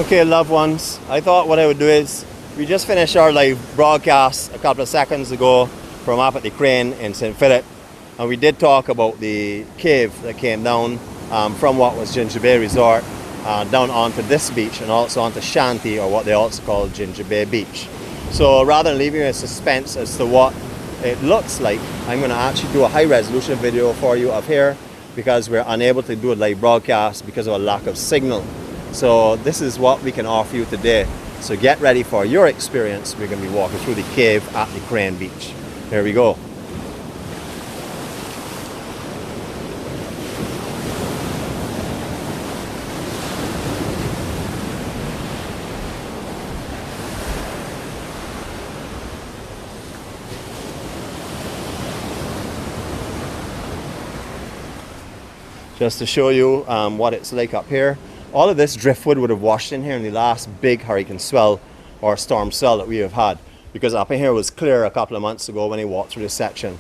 Okay, loved ones, I thought what I would do is, we just finished our live broadcast a couple of seconds ago from up at the crane in St. Philip, and we did talk about the cave that came down from what was Ginger Bay Resort down onto this beach and also onto Shanty, or what they also call Ginger Bay Beach. So rather than leaving you in suspense as to what it looks like, I'm going to actually do a high resolution video for you of here, because we're unable to do a live broadcast because of a lack of signal. So this is what we can offer you today. So get ready for your experience. We're going to be walking through the cave at the Crane Beach. Here we go. Just to show you what it's like up here. All of this driftwood would have washed in here in the last big hurricane swell or storm swell that we have had, because up in here was clear a couple of months ago when I walked through this section.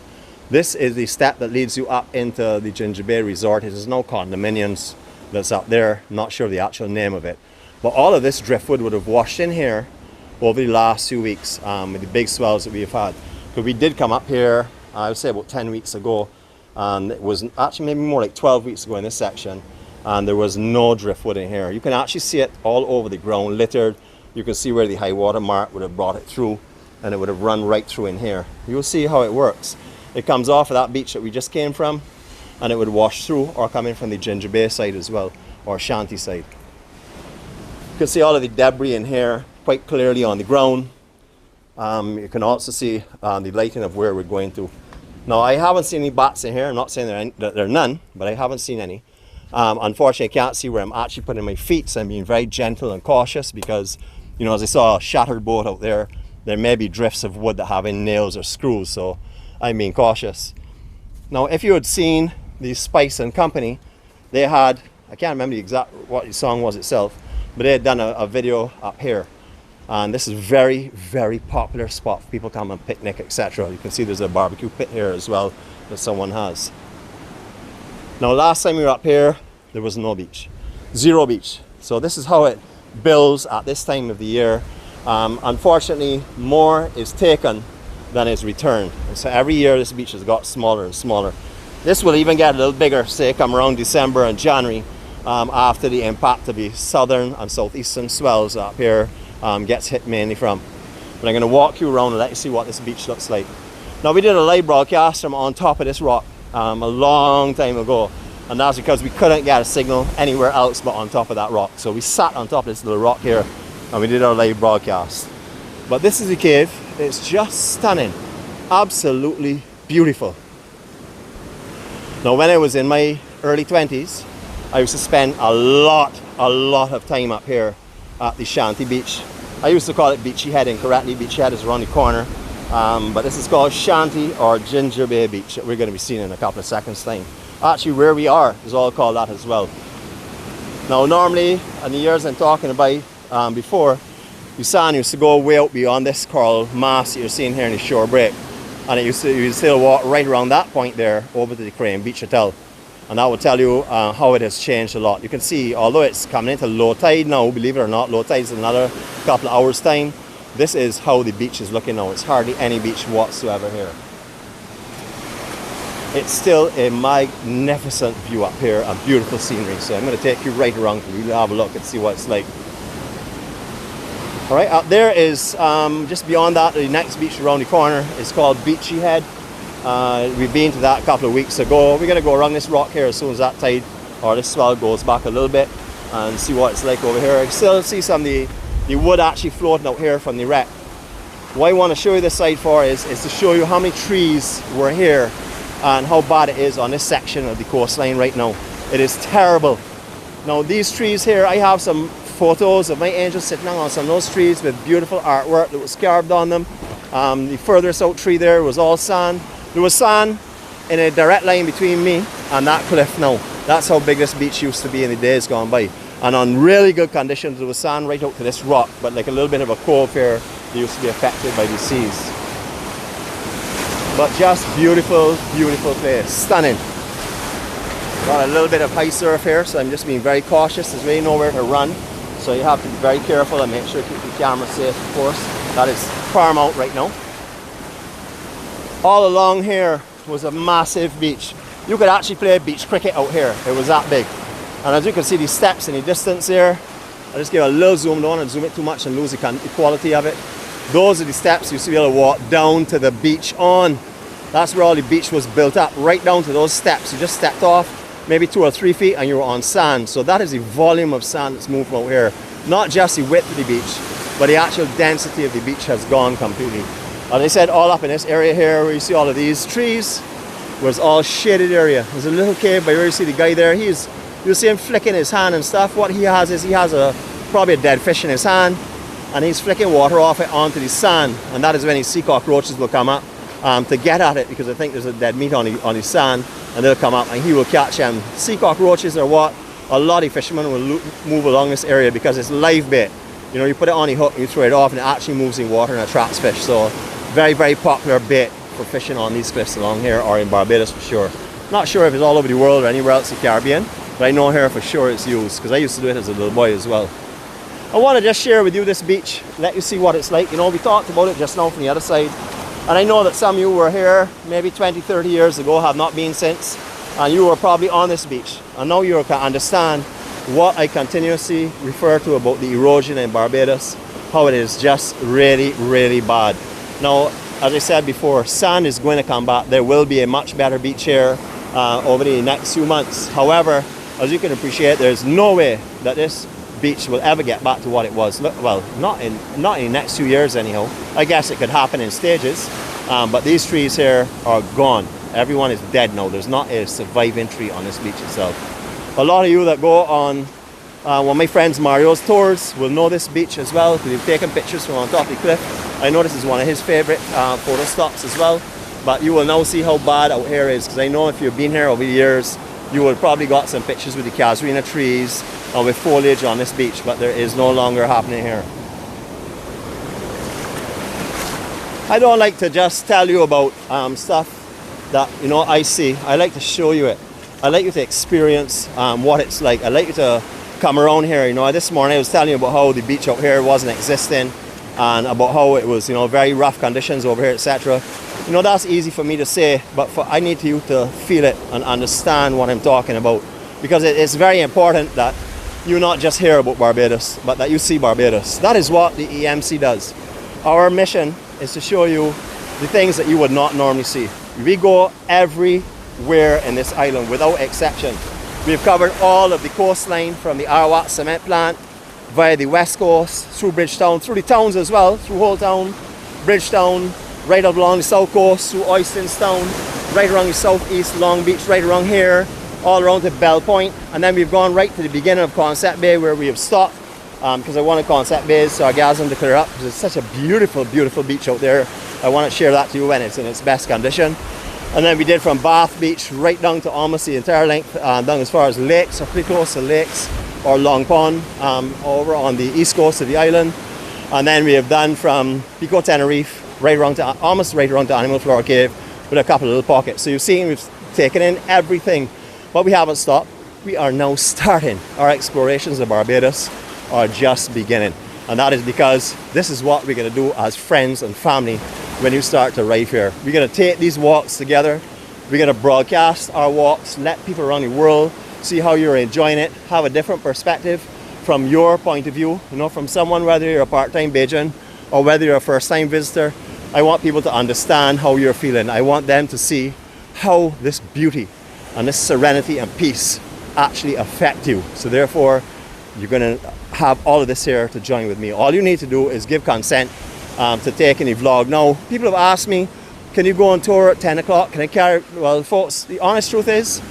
This is the step that leads you up into the Ginger Bay Resort. It is no condominiums that's up there, not sure the actual name of it. But all of this driftwood would have washed in here over the last few weeks with the big swells that we have had. Because we did come up here, I would say about 10 weeks ago, and it was actually maybe more like 12 weeks ago in this section, and there was no driftwood in here. You can actually see it all over the ground, littered. You can see where the high water mark would have brought it through, and it would have run right through in here. You'll see how it works. It comes off of that beach that we just came from, and it would wash through, or come in from the Ginger Bay side as well, or Shanty side. You can see all of the debris in here quite clearly on the ground. You can also see the lighting of where we're going to. Now, I haven't seen any bats in here. I'm not saying that there are none, but I haven't seen any. Unfortunately, I can't see where I'm actually putting my feet, so I'm being very gentle and cautious because, you know, as I saw a shattered boat out there, there may be drifts of wood that have any nails or screws, so I'm being cautious. Now, if you had seen the Spice and Company, they had, I can't remember the exact what the song was itself, but they had done a video up here. And this is very, very popular spot for people to come and picnic, etc. You can see there's a barbecue pit here as well that someone has. Now, last time we were up here, there was no beach. Zero beach. So this is how it builds at this time of the year. Unfortunately, more is taken than is returned. And so every year this beach has got smaller and smaller. This will even get a little bigger, say, come around December and January, after the impact of the southern and southeastern swells up here gets hit mainly from. But I'm going to walk you around and let you see what this beach looks like. Now, we did a live broadcast from on top of this rock a long time ago, and that's because we couldn't get a signal anywhere else but on top of that rock. So we sat on top of this little rock here and we did our live broadcast. But this is the cave. It's just stunning, absolutely beautiful. Now, when I was in my early 20s, I used to spend a lot of time up here at the Shanty Beach. I used to call it Beachy Head incorrectly. Beachy Head is around the corner, but this is called Shanty or Ginger Bay Beach that we're going to be seeing in a couple of seconds time. Actually, where we are is all called that as well. Now, normally in the years I'm talking about before, the sand used to go way out beyond this coral mass that you're seeing here in the shore break, and you used still walk right around that point there over to the Crane Beach Hotel. And that will tell you how it has changed a lot. You can see, although it's coming into low tide now, believe it or not, low tide is in another couple of hours time. This is how the beach is looking now. It's hardly any beach whatsoever here. It's still a magnificent view up here, a beautiful scenery. So I'm going to take you right around to really have a look and see what it's like. All right, up there is just beyond that, the next beach around the corner is called Beachy Head. We've been to that a couple of weeks ago. We're going to go around this rock here as soon as that tide or this swell goes back a little bit and see what it's like over here. I still see some of the wood actually floating out here from the wreck. What I want to show you this side for is to show you how many trees were here and how bad it is on this section of the coastline right now. It is terrible. Now, these trees here, I have some photos of my angels sitting on some of those trees with beautiful artwork that was carved on them. The furthest out tree there was all sand. There was sand in a direct line between me and that cliff now. That's how big this beach used to be in the days gone by. And on really good conditions, there was sand right out to this rock, but like a little bit of a cove here that used to be affected by the seas. But just beautiful, beautiful place. Stunning. Got a little bit of high surf here, so I'm just being very cautious. There's really nowhere to run. So you have to be very careful and make sure you keep the camera safe, of course. That is paramount right now. All along here was a massive beach. You could actually play beach cricket out here. It was that big. And as you can see, these steps in the distance here, I'll just give a little zoom. Don't want to zoom it too much and lose the quality of it. Those are the steps you should be able to walk down to the beach on. That's where all the beach was built up, right down to those steps. You just stepped off maybe 2 or 3 feet and you were on sand. So that is the volume of sand that's moved from out here. Not just the width of the beach, but the actual density of the beach has gone completely. As I said, all up in this area here where you see all of these trees was all shaded area. There's a little cave by where you see the guy there. You'll see him flicking his hand and stuff. What he has is he has probably a dead fish in his hand, and he's flicking water off it onto the sand, and that is when his sea cockroaches will come up to get at it, because I think there's a dead meat on the sand, and they'll come up and he will catch them. Sea cockroaches are what a lot of fishermen will move along this area, because it's live bait. You know, you put it on the hook, you throw it off, and it actually moves in water and attracts fish. So very, very popular bait for fishing on these cliffs along here, or in Barbados for sure. Not sure if it's all over the world or anywhere else in the Caribbean, but I know here for sure it's used, because I used to do it as a little boy as well. I want to just share with you this beach, let you see what it's like. You know, we talked about it just now from the other side, and I know that some of you were here maybe 20, 30 years ago, have not been since, and you were probably on this beach, and now you can understand what I continuously refer to about the erosion in Barbados, how it is just really, really bad. Now, as I said before, sand is going to come back. There will be a much better beach here over the next few months. However, as you can appreciate, there's no way that this beach will ever get back to what it was. Well, not in the next few years anyhow. I guess it could happen in stages, but these trees here are gone. Everyone is dead now. There's not a surviving tree on this beach itself. A lot of you that go on one of my friends Mario's tours will know this beach as well, because we've taken pictures from on top of the cliff. I know this is one of his favorite photo stops as well, but you will now see how bad out here is, because I know if you've been here over the years, you will probably got some pictures with the casuarina trees or with foliage on this beach, but there is no longer happening here. I don't like to just tell you about stuff that, you know, I see. I like to show you it. I like you to experience what it's like. I like you to come around here. You know, this morning I was telling you about how the beach out here wasn't existing, and about how it was, you know, very rough conditions over here, etc. You know, that's easy for me to say, but I need you to feel it and understand what I'm talking about, because it's very important that you not just hear about Barbados, but that you see Barbados. That is what the EMC does. Our mission is to show you the things that you would not normally see. We go everywhere in this island without exception. We've covered all of the coastline, from the Arawak cement plant via the west coast, through Bridgetown, through the towns as well, through Whole Town, Bridgetown, right up along the south coast, through Oysterstown, right around the southeast, Long Beach, right around here, all around to Bell Point, and then we've gone right to the beginning of Concept Bay, where we have stopped, because I wanted Concept Bay's sargassum to clear up, because it's such a beautiful, beautiful beach out there. I want to share that to you when it's in its best condition. And then we did from Bath Beach right down to almost the entire length, down as far as lakes, or pretty close to lakes, or Long Pond, over on the east coast of the island. And then we have done from Pico Tenerife right around to almost right around to Animal Flower Cave, with a couple of little pockets. So you've seen we've taken in everything, but we haven't stopped. We are now starting. Our explorations of Barbados are just beginning, and that is because this is what we're going to do as friends and family when you start to arrive here. We're going to take these walks together. We're going to broadcast our walks, let people around the world see how you're enjoying it, have a different perspective from your point of view, you know, from someone, whether you're a part-time Bajan or whether you're a first-time visitor. I want people to understand how you're feeling. I want them to see how this beauty and this serenity and peace actually affect you. So therefore, you're going to have all of this here to join with me. All you need to do is give consent to take any vlog. Now, people have asked me, can you go on tour at 10 o'clock? Can I carry? Well, folks, the honest truth is,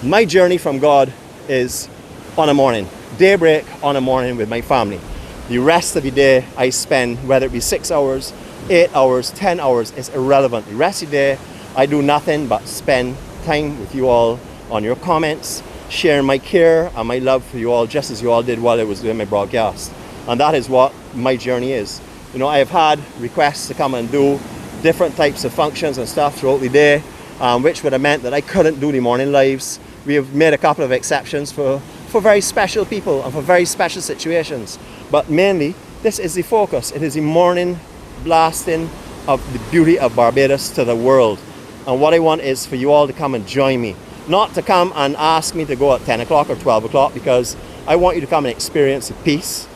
my journey from God is on a morning, daybreak on a morning with my family. The rest of the day I spend, whether it be 6 hours, 8 hours, 10 hours, is irrelevant. The rest of the day I do nothing but spend time with you all on your comments, sharing my care and my love for you all, just as you all did while I was doing my broadcast. And that is what my journey is. You know, I have had requests to come and do different types of functions and stuff throughout the day, which would have meant that I couldn't do the morning lives. We have made a couple of exceptions for for very special people and for very special situations. But mainly, this is the focus. It is the morning blasting of the beauty of Barbados to the world. And what I want is for you all to come and join me. Not to come and ask me to go at 10 o'clock or 12 o'clock, because I want you to come and experience the peace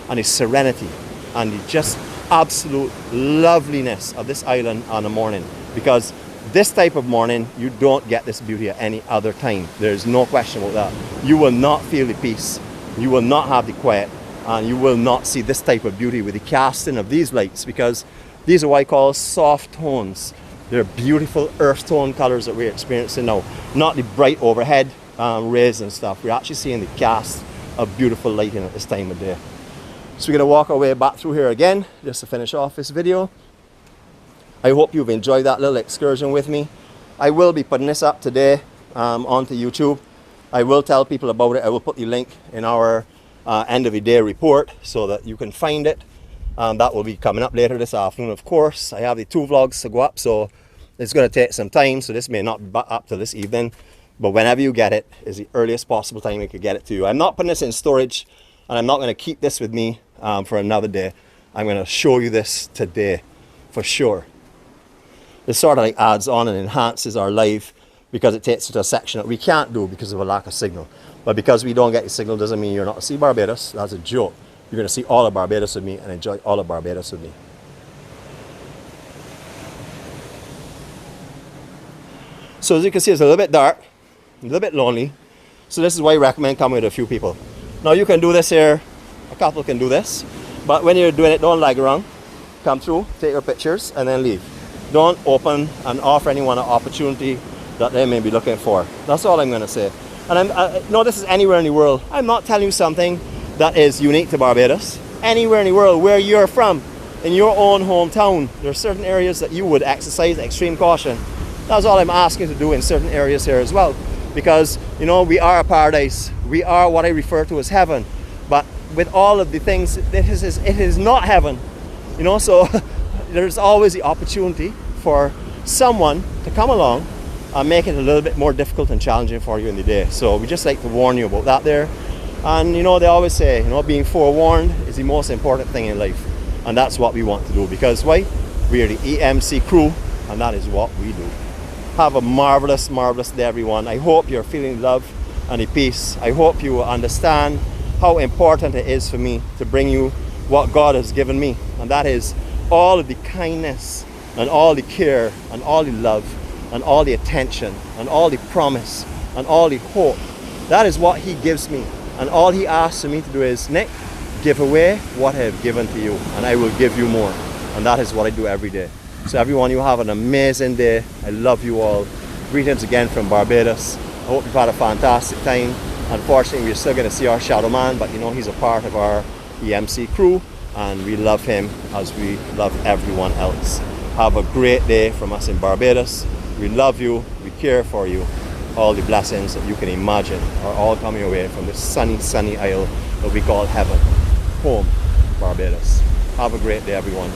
and the serenity and the just absolute loveliness of this island on the morning. Because this type of morning, you don't get this beauty at any other time. There's no question about that. You will not feel the peace, you will not have the quiet, and you will not see this type of beauty with the casting of these lights, because these are what I call soft tones. They're beautiful earth tone colors that we're experiencing now. Not the bright overhead rays and stuff. We're actually seeing the cast of beautiful lighting at this time of day. So we're going to walk our way back through here again, just to finish off this video. I hope you've enjoyed that little excursion with me. I will be putting this up today onto YouTube. I will tell people about it. I will put the link in our end of the day report so that you can find it. That will be coming up later this afternoon, of course. I have the 2 vlogs to go up, so it's going to take some time, so this may not be up to this evening, but whenever you get it is the earliest possible time I could get it to you. I'm not putting this in storage, and I'm not going to keep this with me for another day. I'm going to show you this today for sure. This sort of like adds on and enhances our life, because it takes it to a section that we can't do because of a lack of signal. But because we don't get the signal doesn't mean you're not to see Barbados. That's a joke. You're going to see all of Barbados with me and enjoy all of Barbados with me. So as you can see, it's a little bit dark, a little bit lonely. So this is why I recommend coming with a few people. Now you can do this here, a couple can do this, but when you're doing it, don't lag around. Come through, take your pictures, and then leave. Don't open and offer anyone an opportunity that they may be looking for. That's all I'm going to say. And no, this is anywhere in the world. I'm not telling you something that is unique to Barbados. Anywhere in the world where you're from, in your own hometown, there are certain areas that you would exercise extreme caution. That's all I'm asking you to do in certain areas here as well. Because, you know, we are a paradise. We are what I refer to as heaven. But with all of the things, it is not heaven. You know, so there's always the opportunity for someone to come along and make it a little bit more difficult and challenging for you in the day. So we just like to warn you about that there. And you know, they always say, you know, being forewarned is the most important thing in life. And that's what we want to do, because why? We are the EMC crew, and that is what we do. Have a marvelous, marvelous day, everyone. I hope you're feeling love and the peace. I hope you understand how important it is for me to bring you what God has given me. And that is all of the kindness and all the care and all the love and all the attention and all the promise and all the hope. That is what He gives me. And all He asks of me to do is, Nick, give away what I have given to you, and I will give you more. And that is what I do every day. So everyone, you have an amazing day. I love you all. Greetings again from Barbados. I hope you've had a fantastic time. Unfortunately, we're still going to see our shadow man, but you know, he's a part of our EMC crew, and we love him as we love everyone else. Have a great day from us in Barbados. We love you. We care for you. All the blessings that you can imagine are all coming your way from this sunny, sunny isle that we call heaven. Home, Barbados. Have a great day, everyone.